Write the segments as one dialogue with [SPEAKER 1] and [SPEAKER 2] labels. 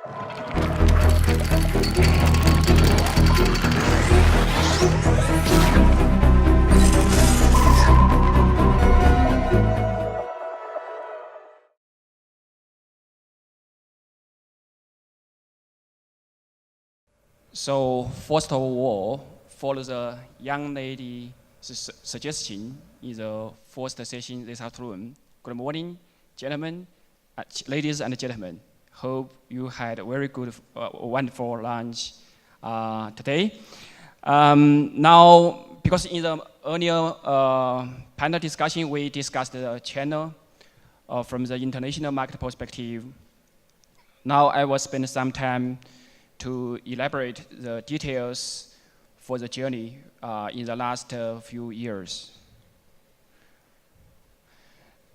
[SPEAKER 1] So first of all, follow the young lady's suggestion in the first session this afternoon. Good morning, gentlemen, ladies and gentlemen. Hope you had a very good, wonderful lunch today. Now, because in the earlier panel discussion, we discussed the channel from the international market perspective. Now I will spend some time to elaborate the details for the journey in the last few years.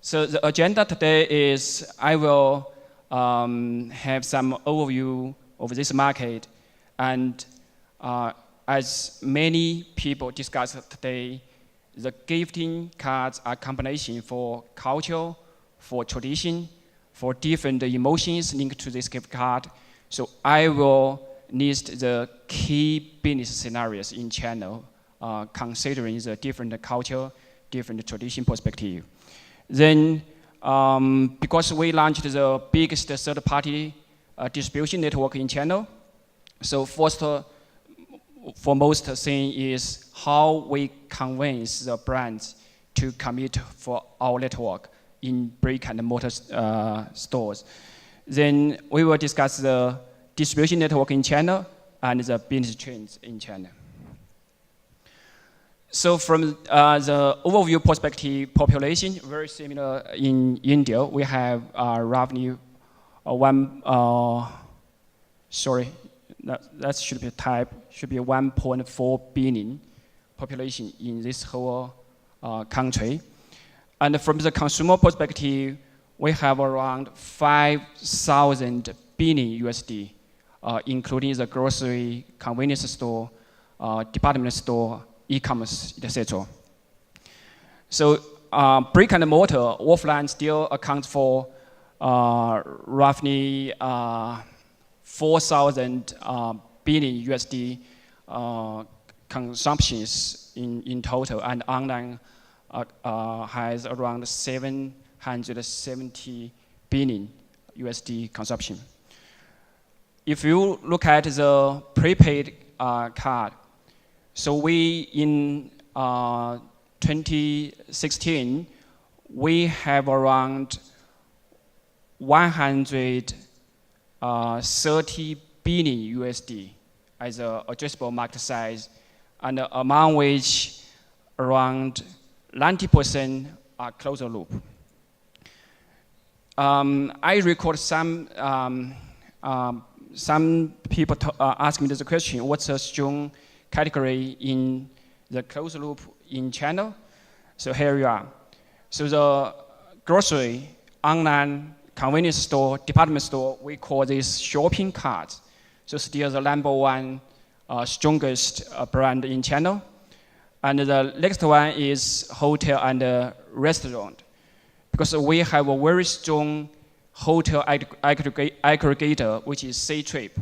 [SPEAKER 1] So the agenda today is I will have some overview of this market, and as many people discussed today, the gifting cards are a combination for culture, for tradition, for different emotions linked to this gift card. So I will list the key business scenarios in channel, considering the different culture, different tradition perspective. Then, because we launched the biggest third-party distribution network in channel, so first foremost thing is how we convince the brands to commit for our network in brick and mortar stores. Then we will discuss the distribution network in China and the business trends in China. So from the overview perspective, population, very similar in India. We have roughly that should be type, should be 1.4 billion population in this whole country. And from the consumer perspective, we have around 5,000 billion USD, including the grocery, convenience store, department store, e-commerce, etc. So brick and mortar, offline still accounts for roughly 4,000 billion USD consumptions in total, and online has around 770 billion USD consumption. If you look at the prepaid card, so we in 2016, we have around 130 billion USD as an addressable market size, and among which around 90% are closed loop. I recall some people ask me this question: what's a strong category in the closed loop in channel? So here you are. So the grocery, online, convenience store, department store, we call this shopping carts. So still the number one strongest brand in channel. And the next one is hotel and restaurant, because we have a very strong hotel aggregator, which is C-Trip.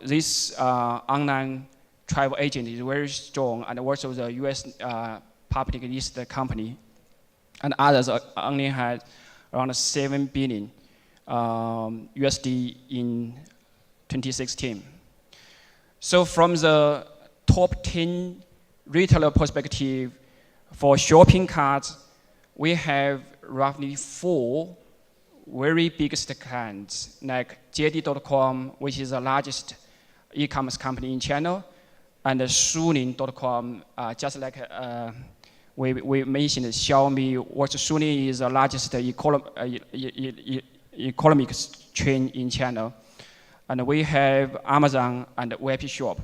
[SPEAKER 1] This online travel agent is very strong, and also the US public listed company. And others only had around 7 billion USD in 2016. So from the top 10 retailer perspective, for shopping carts, we have roughly 4 very biggest clients, like JD.com, which is the largest e-commerce company in China, and Suning.com, just like we mentioned Xiaomi. Also, Suning is the largest economic chain in China. And we have Amazon and Webshop.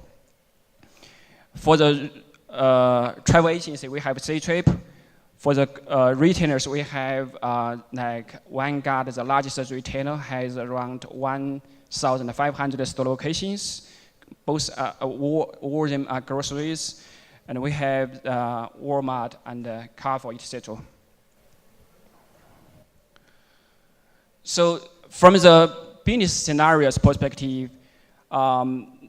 [SPEAKER 1] For the travel agency, we have C-Trip. For the retailers, we have like Vanguard, the largest retailer, has around 1,500 store locations. Both all of them are groceries. And we have Walmart and Carrefour, etc. So from the business scenarios perspective,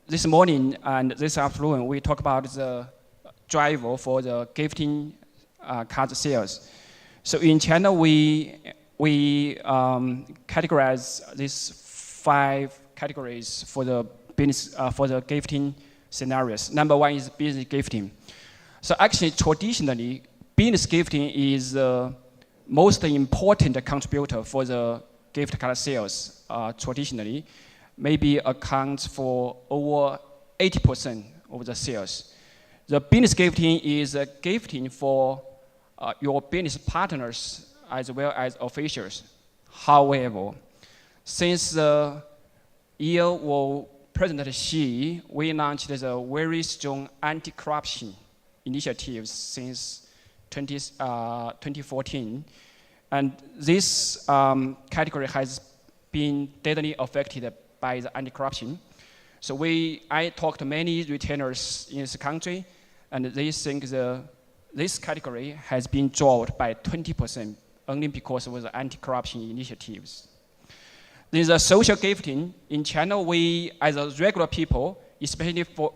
[SPEAKER 1] this morning and this afternoon, we talk about the driver for the gifting card sales. So in China, we categorize these 5 categories for the business for the gifting scenarios. Number 1 is business gifting. So actually, traditionally, business gifting is the most important contributor for the gift card sales. Traditionally, maybe accounts for over 80% of the sales. The business gifting is gifting for your business partners as well as officials. However, since the year of President Xi, we launched a very strong anti-corruption initiative since 2014. And this category has been deadly affected by the anti-corruption. So I talked to many retailers in this country, and they think this category has been dropped by 20% only because of the anti-corruption initiatives. There's a social gifting. In China, we, as a regular people, especially for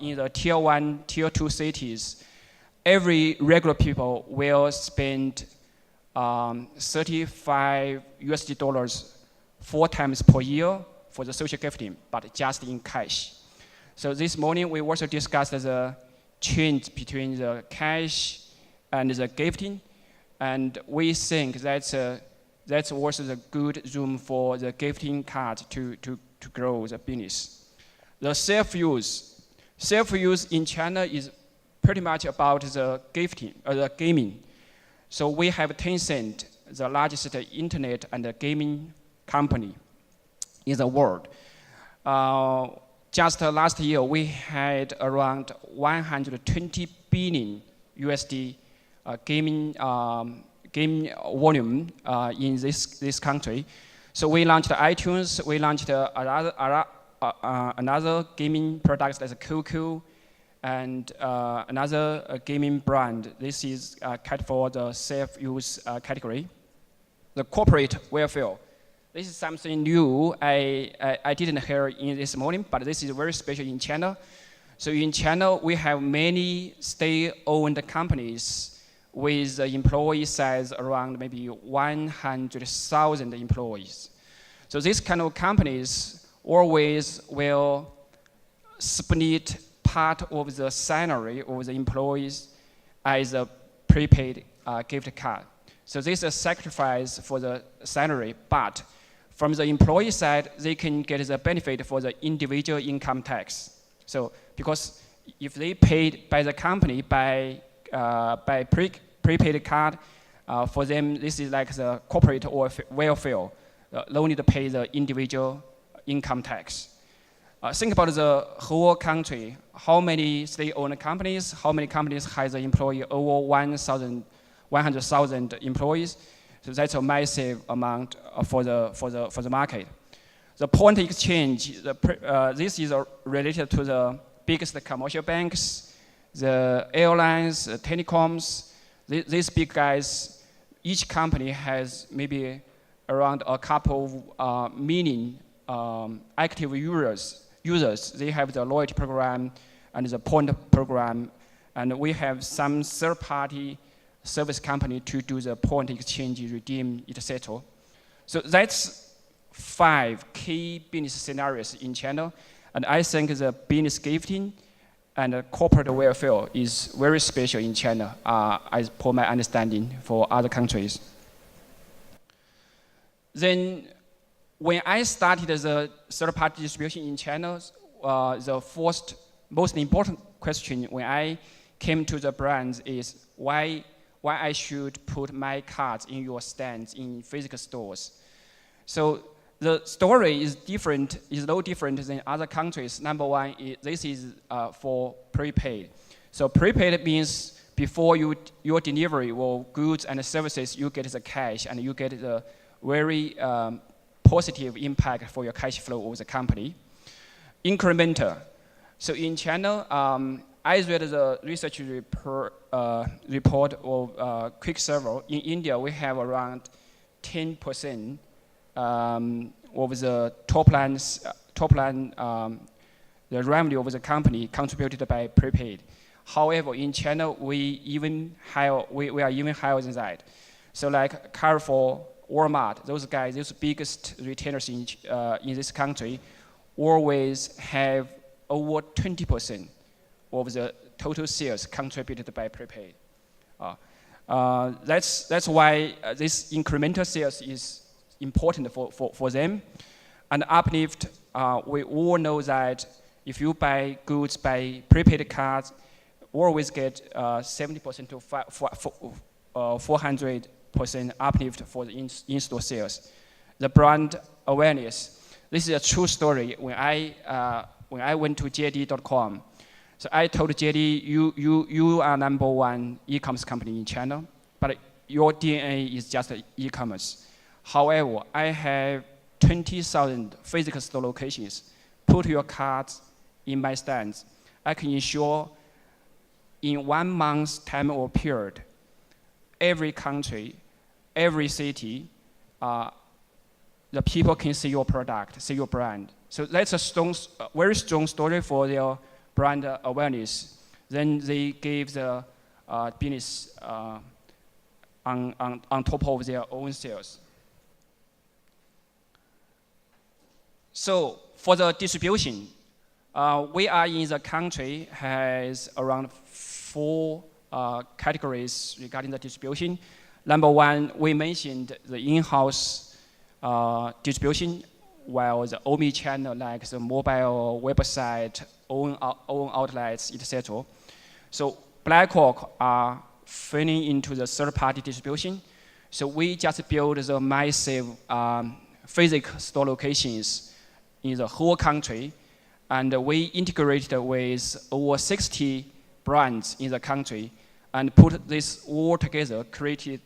[SPEAKER 1] in the tier 1, tier 2 cities, every regular people will spend $35 4 times per year for the social gifting, but just in cash. So this morning, we also discussed the change between the cash and the gifting, and we think that's also the good room for the gifting card to grow the business. The self-use in China is pretty much about the gifting or the gaming. So we have Tencent, the largest internet and gaming company in the world. Just last year, we had around 120 billion USD gaming volume in this country. So we launched iTunes. We launched another gaming product like QQ, and another gaming brand. This is categorized for the self-use category. The corporate welfare. This is something new I didn't hear in this morning, but this is very special in China. So in China, we have many state-owned companies with the employee size around maybe 100,000 employees. So these kind of companies always will split part of the salary of the employees as a prepaid gift card. So this is a sacrifice for the salary, but from the employee side, they can get the benefit for the individual income tax. So because if they paid by the company by prepaid card, for them this is like the corporate or welfare. No need to pay the individual income tax. Think about the whole country. How many state-owned companies? How many companies has an employee over 100,000 employees? So that's a massive amount for the market. The point exchange. This is related to the biggest commercial banks, the airlines, the telecoms. These big guys, each company has maybe around a couple million active users. They have the loyalty program and the point program, and we have some third-party service company to do the point exchange, redeem, etc. So that's 5 key business scenarios in China, and I think the business gifting and corporate welfare is very special in China, as per my understanding for other countries. Then, when I started the third-party distribution in China, the first most important question when I came to the brands is why I should put my cards in your stands in physical stores. So the story is no different than other countries. Number one, this is for prepaid. So prepaid means before your delivery of goods and services, you get the cash and you get the very positive impact for your cash flow of the company. Incremental. So in China, I read the research report of Qwikcilver. In India, we have around 10% of the top line the revenue of the company contributed by prepaid. However, in China, we are even higher than that. So like Carrefour, Walmart, those guys, those biggest retailers in this country, always have over 20% of the total sales contributed by prepaid. That's why this incremental sales is important for them. And uplift, we all know that if you buy goods by prepaid cards, always get 70% to 400% uplift for the in-store sales. The brand awareness. This is a true story. When I went to JD.com, so I told JD, you are #1 e-commerce company in China, but your DNA is just e-commerce. However, I have 20,000 physical store locations. Put your cards in my stands. I can ensure in 1 month's time or period, every country, every city, the people can see your product, see your brand. So that's a very strong story for their brand awareness. Then they gave the business on top of their own sales. So for the distribution, we are in the country has around 4 categories regarding the distribution. #1, we mentioned the in-house distribution, while the omni-channel, like the mobile website, own outlets, etc. So Blackhawk are feeding into the third-party distribution. So we just built the massive physical store locations in the whole country, and we integrated with over 60 brands in the country, and put this all together, created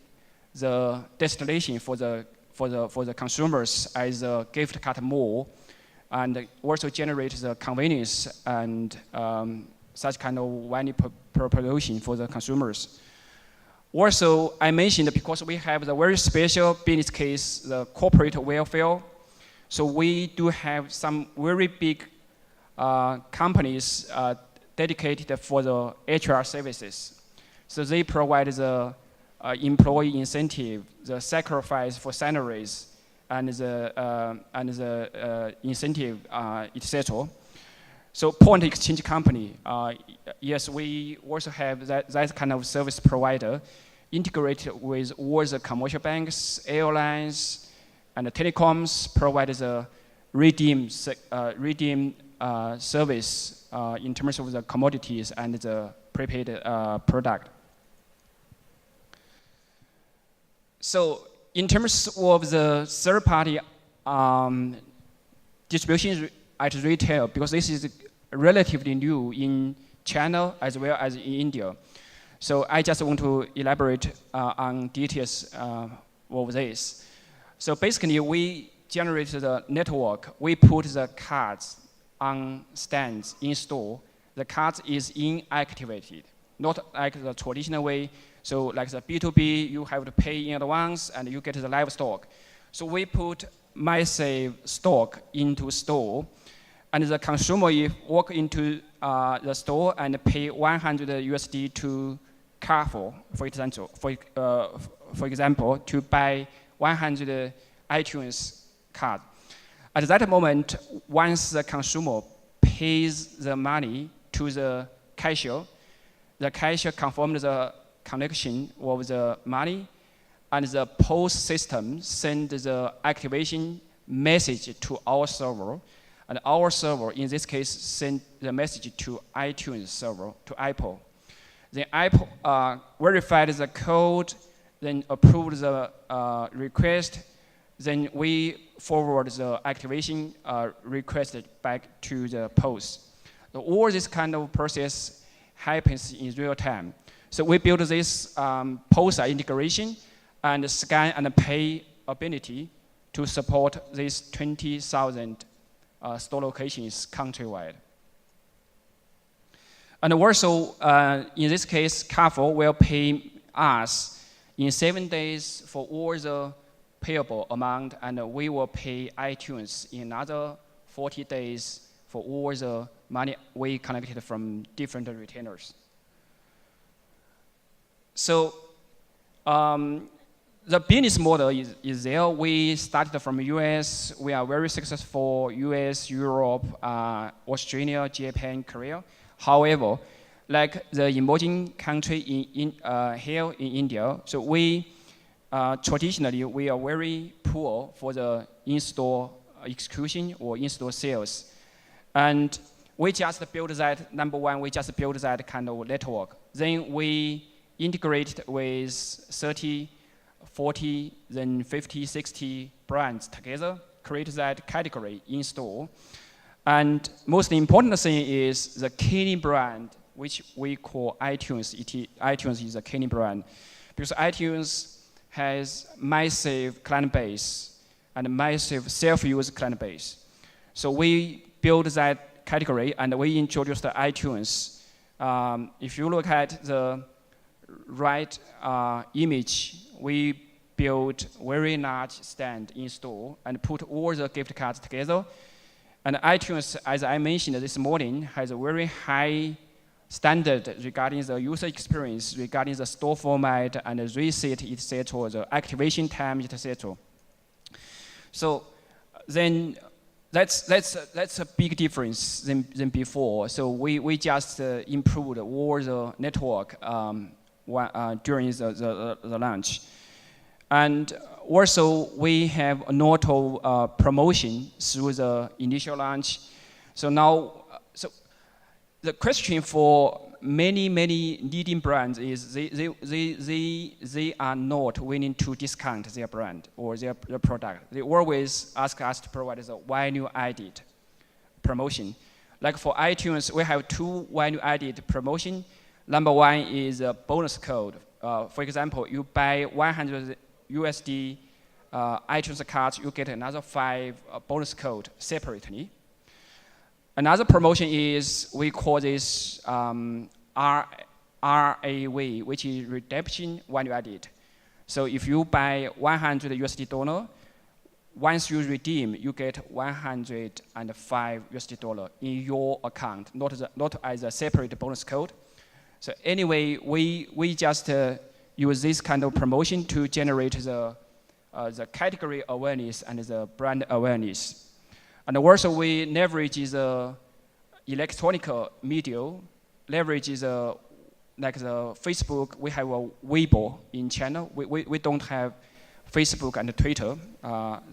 [SPEAKER 1] the destination for the consumers as a gift card mall, and also generate the convenience and such kind of value proposition for the consumers. Also, I mentioned because we have the very special business case, the corporate welfare. So we do have some very big companies dedicated for the HR services. So they provide the employee incentive, the sacrifice for salaries, and the incentive, etc. So point exchange company, yes, we also have that kind of service provider integrated with all the commercial banks, airlines, and the telecoms, provide the redeem service in terms of the commodities and the prepaid product. So in terms of the third-party distribution at retail, because this is relatively new in China as well as in India. So I just want to elaborate on details of this. So basically, we generated the network. We put the cards on stands in store. The card is inactivated, not like the traditional way. So like the B2B, you have to pay in advance and you get the live stock. So we put massive stock into store, and the consumer walk into the store and pay 100 USD to Carrefour, for example, to buy 100 iTunes card. At that moment, once the consumer pays the money to the cashier confirms the connection of the money, and the POS system sends the activation message to our server, and our server, in this case, send the message to iTunes server, to Apple. Then Apple verified the code, then approved the request, then we forward the activation requested back to the POS. So all this kind of process happens in real time. So we built this POS integration and scan and pay ability to support these 20,000 store locations countrywide. And also, in this case, Carrefour will pay us in 7 days for all the payable amount, and we will pay iTunes in another 40 days for all the money we collected from different retailers. So the business model is there. We started from US. We are very successful, US, Europe, Australia, Japan, Korea. However, like the emerging country here in India, so we traditionally we are very poor for the in-store execution or in-store sales. And we just built that, number one, we just built that kind of network. Then we integrated with 30, 40, then 50, 60 brands together, create that category in store. And most important thing is the Kenny brand, which we call iTunes. iTunes is a Kenny brand, because iTunes has massive client base and massive self-use client base. So we built that category and we introduced the iTunes. If you look at the right image, we built very large stand in store and put all the gift cards together. And iTunes, as I mentioned this morning, has a very high standard regarding the user experience, regarding the store format and the receipt, etc., the activation time, etc. So then that's a big difference than before. So we just improved all the network during the launch. And also we have a lot of promotion through the initial launch. So now, the question for many leading brands is they are not willing to discount their brand or their product. They always ask us to provide the value added promotion. Like for iTunes, we have 2 value added promotion. Number one is a bonus code. For example, you buy 100 USD iTunes cards, you get another 5 bonus code separately. Another promotion is, we call this RAV, which is redemption value added. So if you buy 100 USD dollar, once you redeem, you get 105 USD dollar in your account, not as a separate bonus code. So anyway, we just use this kind of promotion to generate the category awareness and the brand awareness. And also we leverage the electronic media, leverage like the Facebook. We have a Weibo in China. We don't have Facebook and Twitter.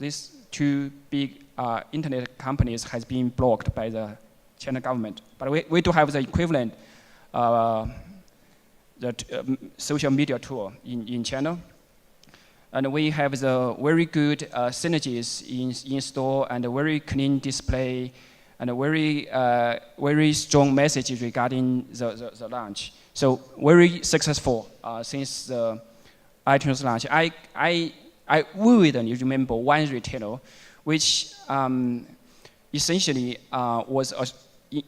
[SPEAKER 1] These 2 big internet companies has been blocked by the China government. But we do have the equivalent social media tool in China. And we have the very good synergies in store and a very clean display and a very strong message regarding the launch. So very successful since the iTunes launch. I vividly remember one retailer which essentially was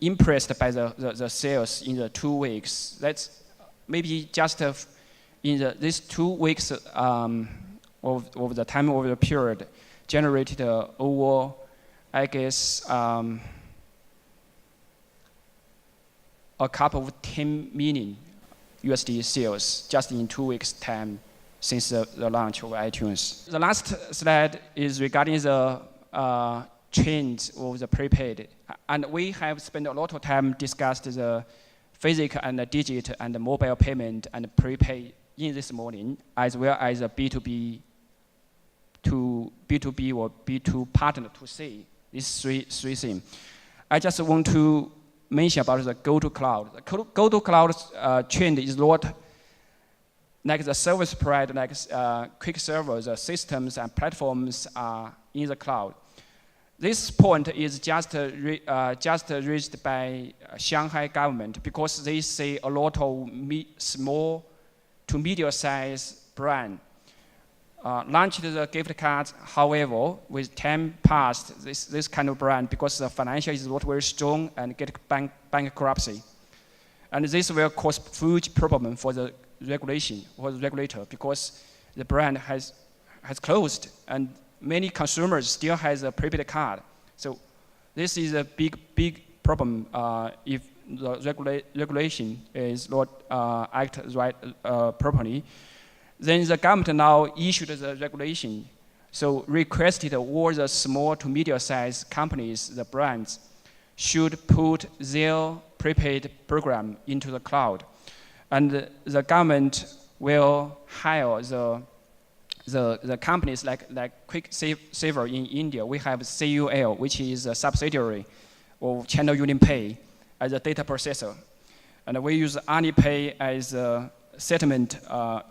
[SPEAKER 1] impressed by the sales in the 2 weeks. That's maybe just in these 2 weeks of the time of the period, generated over, I guess, a couple of 10 million USD sales just in 2 weeks' time since the launch of iTunes. The last slide is regarding the trend of the prepaid. And we have spent a lot of time discussed the physical and the digital and the mobile payment and prepaid in this morning, as well as a B2B to B2B or B2 partner to C. These three things. I just want to mention about the go to cloud. The go to cloud trend is not like the service provider, like Qwikcilver, the systems and platforms are in the cloud. This point is just raised by Shanghai government because they see a lot of small to medium-sized brand launched the gift cards. However, with time passed, this kind of brand, because the financial is not very strong and get bankruptcy. And this will cause huge problem for the regulation or the regulator, because the brand has has closed, and many consumers still has a prepaid card. So this is a big problem if the regulation is not act right properly. Then the government now issued the regulation, so requested all the small to medium-sized companies, the brands, should put their prepaid program into the cloud. And the government will hire the companies like Qwikcilver in India. We have CUL, which is a subsidiary of China UnionPay as a data processor. And we use Alipay as a settlement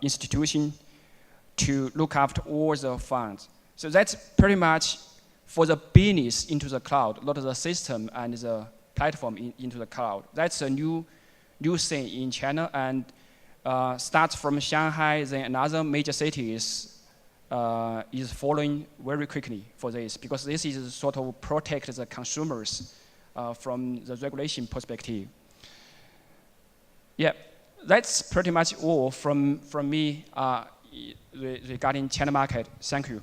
[SPEAKER 1] institution to look after all the funds. So that's pretty much for the business into the cloud, not the system and the platform into the cloud. That's a new thing in China, and starts from Shanghai, then another major cities is following very quickly for this, because this is sort of protect the consumers from the regulation perspective. Yeah, that's pretty much all from me regarding China market. Thank you.